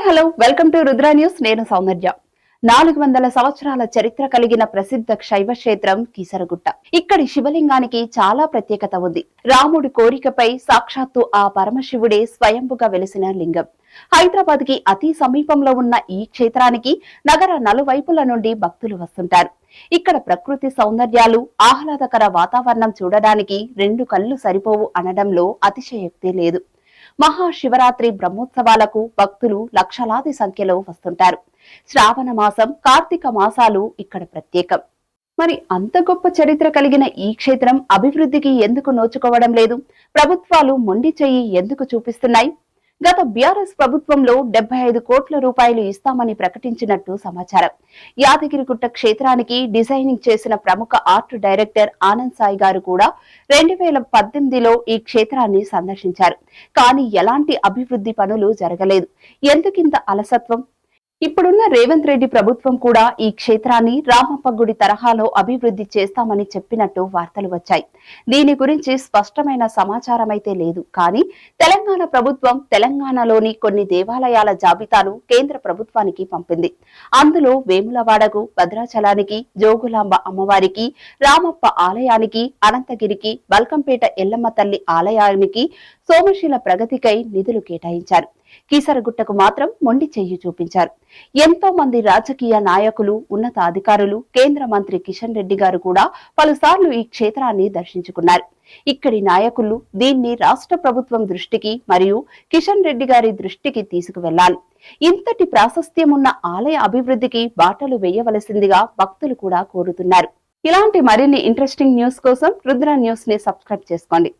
Hello welcome to Rudra news. నేను సౌందర్య. 400 సంవత్సరాల చరిత్ర కలిగిన ప్రసిద్ధ శైవ క్షేత్రం కీసరగుట్ట. ఇక్కడి శివలింగానికి చాలా ప్రత్యేకత ఉంది. రాముడి కోరికపై సాక్షాత్తు ఆ పరమశివుడే స్వయంభుగా వెలిసిన లింగం. హైదరాబాద్ కి అతి సమీపంలో ఉన్న ఈ క్షేత్రానికి నగర నలువైపుల నుండి భక్తులు వస్తుంటారు. ఇక్కడ ప్రకృతి సౌందర్యాలు, ఆహ్లాదకర వాతావరణం చూడడానికి 2 కళ్ళు సరిపోవు అనడంలో అతిశయోక్తి లేదు. మహాశివరాత్రి బ్రహ్మోత్సవాలకు భక్తులు లక్షలాది సంఖ్యలో వస్తుంటారు. శ్రావణ మాసం, కార్తీక మాసాలు ఇక్కడ ప్రత్యేకం. మరి అంత గొప్ప చరిత్ర కలిగిన ఈ క్షేత్రం అభివృద్ధికి ఎందుకు నోచుకోవడం లేదు? ప్రభుత్వాలు మొండి చెయ్యి ఎందుకు చూపిస్తున్నాయి? గత బీఆర్ఎస్ ప్రభుత్వంలో 75 కోట్ల రూపాయలు ఇస్తామని ప్రకటించినట్టు సమాచారం. యాదగిరిగుట్ట క్షేత్రానికి డిజైనింగ్ చేసిన ప్రముఖ ఆర్ట్ డైరెక్టర్ ఆనంద్ సాయి గారు కూడా 2018లో ఈ క్షేత్రాన్ని సందర్శించారు. కానీ ఎలాంటి అభివృద్ధి పనులు జరగలేదు. ఎందుకింత అలసత్వం? ఇప్పుడున్న రేవంత్ రెడ్డి ప్రభుత్వం కూడా ఈ క్షేత్రాన్ని రామప్ప గుడి తరహాలో అభివృద్ధి చేస్తామని చెప్పినట్టు వార్తలు వచ్చాయి. దీని గురించి స్పష్టమైన సమాచారం అయితే లేదు. కానీ తెలంగాణ ప్రభుత్వం తెలంగాణలోని కొన్ని దేవాలయాల జాబితాను కేంద్ర ప్రభుత్వానికి పంపింది. అందులో వేములవాడకు, భద్రాచలానికి, జోగులాంబ అమ్మవారికి, రామప్ప ఆలయానికి, అనంతగిరికి, బల్కంపేట ఎల్లమ్మ తల్లి ఆలయానికి, సోమశిల ప్రగతికై నిధులు కేటాయించారు. కీసరగుట్టకు మాత్రం మొండి చెయ్యి చూపించారు. ఎంతో మంది రాజకీయ నాయకులు, ఉన్నతాధికారులు, కేంద్ర మంత్రి కిషన్ రెడ్డి గారు కూడా పలుసార్లు ఈ క్షేత్రాన్ని దర్శించుకున్నారు. ఇక్కడి నాయకులు దీన్ని రాష్ట్ర ప్రభుత్వం దృష్టికి మరియు కిషన్ రెడ్డి గారి దృష్టికి తీసుకువెళ్లాలి. ఇంతటి ప్రాశస్త్యం ఉన్న ఆలయ అభివృద్ధికి బాటలు వేయవలసిందిగా భక్తులు కూడా కోరుతున్నారు. ఇలాంటి మరిన్ని ఇంట్రెస్టింగ్ న్యూస్ కోసం రుద్ర న్యూస్ ని సబ్స్క్రైబ్ చేసుకోండి.